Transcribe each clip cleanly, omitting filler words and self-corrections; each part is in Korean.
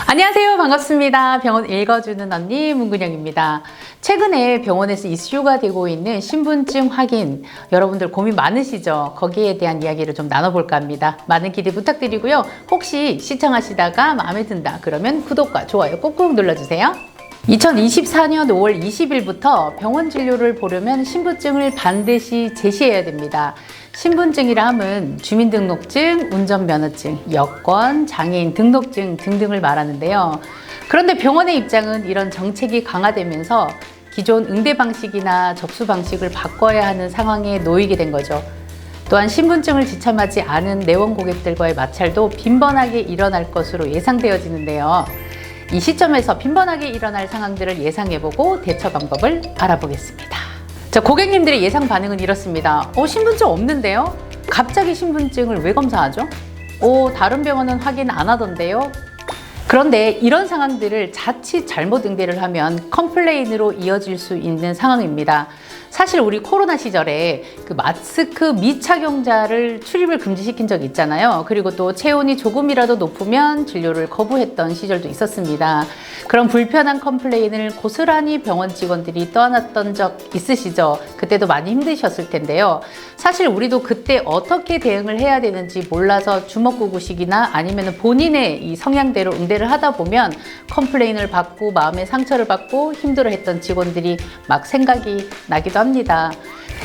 안녕하세요. 반갑습니다. 병원 읽어주는 언니 문근영입니다. 최근에 병원에서 이슈가 되고 있는 신분증 확인, 여러분들 고민 많으시죠? 거기에 대한 이야기를 좀 나눠볼까 합니다. 많은 기대 부탁드리고요. 혹시 시청하시다가 마음에 든다 그러면 구독과 좋아요 꾹꾹 눌러주세요. 2024년 5월 20일부터 병원 진료를 보려면 신분증을 반드시 제시해야 됩니다. 신분증이라 함은 주민등록증, 운전면허증, 여권, 장애인 등록증 등등을 말하는데요. 그런데 병원의 입장은 이런 정책이 강화되면서 기존 응대 방식이나 접수 방식을 바꿔야 하는 상황에 놓이게 된 거죠. 또한 신분증을 지참하지 않은 내원 고객들과의 마찰도 빈번하게 일어날 것으로 예상되어지는데요. 이 시점에서 빈번하게 일어날 상황들을 예상해보고 대처 방법을 알아보겠습니다. 자, 고객님들의 예상 반응은 이렇습니다. 신분증 없는데요? 갑자기 신분증을 왜 검사하죠? 다른 병원은 확인 안 하던데요? 그런데 이런 상황들을 자칫 잘못 응대를 하면 컴플레인으로 이어질 수 있는 상황입니다. 사실 우리 코로나 시절에 그 마스크 미착용자를 출입을 금지시킨 적이 있잖아요. 그리고 또 체온이 조금이라도 높으면 진료를 거부했던 시절도 있었습니다. 그런 불편한 컴플레인을 고스란히 병원 직원들이 떠안았던 적 있으시죠? 그때도 많이 힘드셨을 텐데요. 사실 우리도 그때 어떻게 대응을 해야 되는지 몰라서 주먹구구식이나 아니면 본인의 이 성향대로 응대를 하다 보면 컴플레인을 받고 마음의 상처를 받고 힘들어했던 직원들이 막 생각이 나기도 합니다.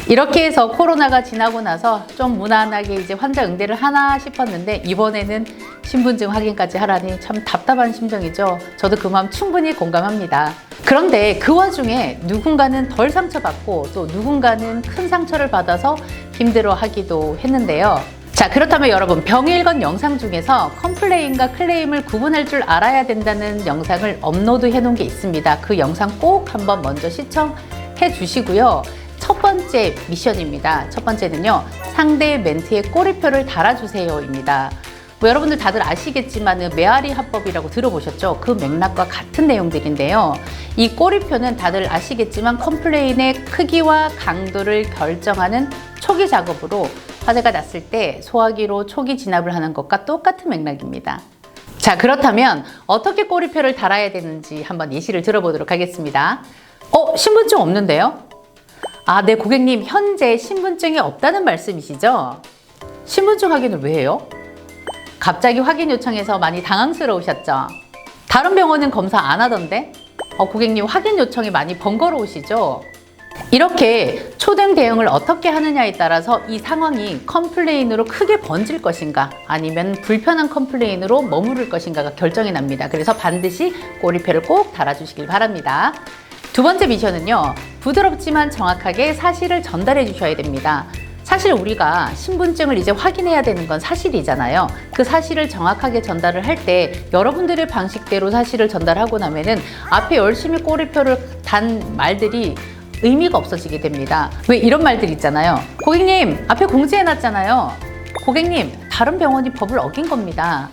이렇게 해서 코로나가 지나고 나서 좀 무난하게 이제 환자 응대를 하나 싶었는데 이번에는 신분증 확인까지 하라니 참 답답한 심정이죠. 저도 그 마음 충분히 공감합니다. 그런데 그 와중에 누군가는 덜 상처받고 또 누군가는 큰 상처를 받아서 힘들어하기도 했는데요. 자, 그렇다면 여러분, 병일건 영상 중에서 컴플레인과 클레임을 구분할 줄 알아야 된다는 영상을 업로드해 놓은 게 있습니다. 그 영상 꼭 한번 먼저 시청해 주시고요. 첫 번째 미션입니다. 첫 번째는요, 상대 멘트에 꼬리표를 달아주세요입니다. 여러분들 다들 아시겠지만 메아리 화법이라고 들어보셨죠? 그 맥락과 같은 내용들인데요. 이 꼬리표는 다들 아시겠지만 컴플레인의 크기와 강도를 결정하는 초기 작업으로 화재가 났을 때 소화기로 초기 진압을 하는 것과 똑같은 맥락입니다. 자, 그렇다면 어떻게 꼬리표를 달아야 되는지 한번 예시를 들어보도록 하겠습니다. 신분증 없는데요? 네, 고객님, 현재 신분증이 없다는 말씀이시죠? 신분증 확인을 왜 해요? 갑자기 확인 요청해서 많이 당황스러우셨죠? 다른 병원은 검사 안 하던데? 고객님, 확인 요청이 많이 번거로우시죠? 이렇게 초등 대응을 어떻게 하느냐에 따라서 이 상황이 컴플레인으로 크게 번질 것인가 아니면 불편한 컴플레인으로 머무를 것인가가 결정이 납니다. 그래서 반드시 꼬리표를 꼭 달아주시길 바랍니다. 두 번째 미션은요, 부드럽지만 정확하게 사실을 전달해 주셔야 됩니다. 사실 우리가 신분증을 이제 확인해야 되는 건 사실이잖아요. 그 사실을 정확하게 전달을 할 때 여러분들의 방식대로 사실을 전달하고 나면은 앞에 열심히 꼬리표를 단 말들이 의미가 없어지게 됩니다. 왜 이런 말들 있잖아요. 고객님, 앞에 공지해놨잖아요. 고객님, 다른 병원이 법을 어긴 겁니다.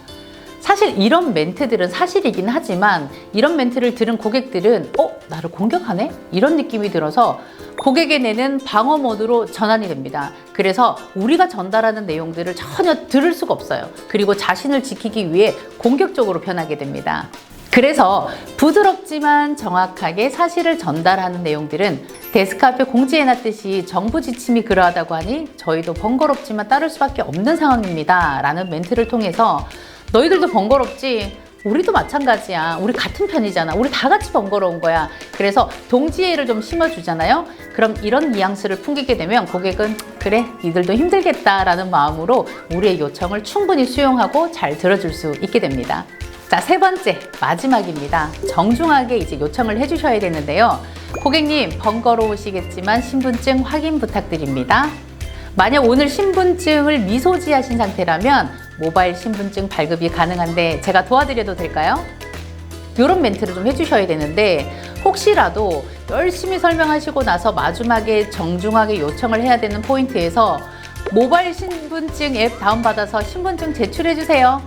사실 이런 멘트들은 사실이긴 하지만 이런 멘트를 들은 고객들은 나를 공격하네? 이런 느낌이 들어서 고객의 뇌는 방어 모드로 전환이 됩니다. 그래서 우리가 전달하는 내용들을 전혀 들을 수가 없어요. 그리고 자신을 지키기 위해 공격적으로 변하게 됩니다. 그래서 부드럽지만 정확하게 사실을 전달하는 내용들은 데스크 앞에 공지해놨듯이 정부 지침이 그러하다고 하니 저희도 번거롭지만 따를 수밖에 없는 상황입니다 라는 멘트를 통해서 너희들도 번거롭지? 우리도 마찬가지야. 우리 같은 편이잖아. 우리 다 같이 번거로운 거야. 그래서 동지애를 좀 심어주잖아요. 그럼 이런 뉘앙스를 풍기게 되면 고객은 그래, 니들도 힘들겠다라는 마음으로 우리의 요청을 충분히 수용하고 잘 들어줄 수 있게 됩니다. 자, 세 번째, 마지막입니다. 정중하게 이제 요청을 해주셔야 되는데요. 고객님, 번거로우시겠지만 신분증 확인 부탁드립니다. 만약 오늘 신분증을 미소지하신 상태라면 모바일 신분증 발급이 가능한데 제가 도와드려도 될까요? 이런 멘트를 좀 해주셔야 되는데 혹시라도 열심히 설명하시고 나서 마지막에 정중하게 요청을 해야 되는 포인트에서 모바일 신분증 앱 다운받아서 신분증 제출해주세요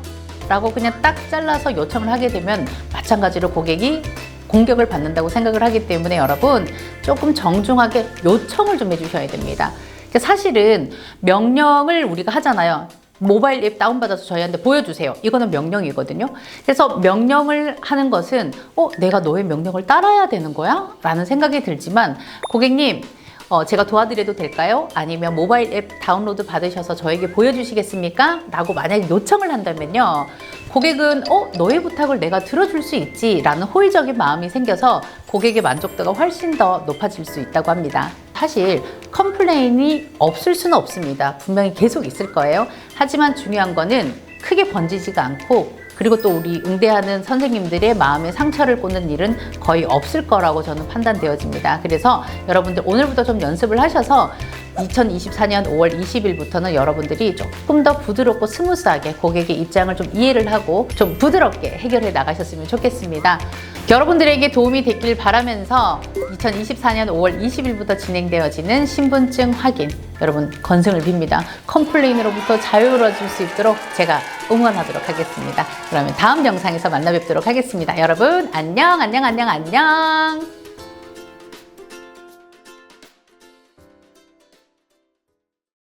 라고 그냥 딱 잘라서 요청을 하게 되면 마찬가지로 고객이 공격을 받는다고 생각을 하기 때문에 여러분 조금 정중하게 요청을 좀 해주셔야 됩니다. 사실은 명령을 우리가 하잖아요. 모바일 앱 다운받아서 저희한테 보여주세요. 이거는 명령이거든요. 그래서 명령을 하는 것은 내가 너의 명령을 따라야 되는 거야? 라는 생각이 들지만 고객님 제가 도와드려도 될까요? 아니면 모바일 앱 다운로드 받으셔서 저에게 보여주시겠습니까? 라고 만약에 요청을 한다면요. 고객은 너의 부탁을 내가 들어줄 수 있지 라는 호의적인 마음이 생겨서 고객의 만족도가 훨씬 더 높아질 수 있다고 합니다. 사실 컴플레인이 없을 수는 없습니다. 분명히 계속 있을 거예요. 하지만 중요한 거는 크게 번지지가 않고 그리고 또 우리 응대하는 선생님들의 마음에 상처를 꽂는 일은 거의 없을 거라고 저는 판단되어집니다. 그래서 여러분들 오늘부터 좀 연습을 하셔서 2024년 5월 20일부터는 여러분들이 조금 더 부드럽고 스무스하게 고객의 입장을 좀 이해를 하고 좀 부드럽게 해결해 나가셨으면 좋겠습니다. 여러분들에게 도움이 됐길 바라면서 2024년 5월 20일부터 진행되어지는 신분증 확인 여러분 건승을 빕니다. 컴플레인으로부터 자유로워질 수 있도록 제가 응원하도록 하겠습니다. 그러면 다음 영상에서 만나 뵙도록 하겠습니다. 여러분 안녕.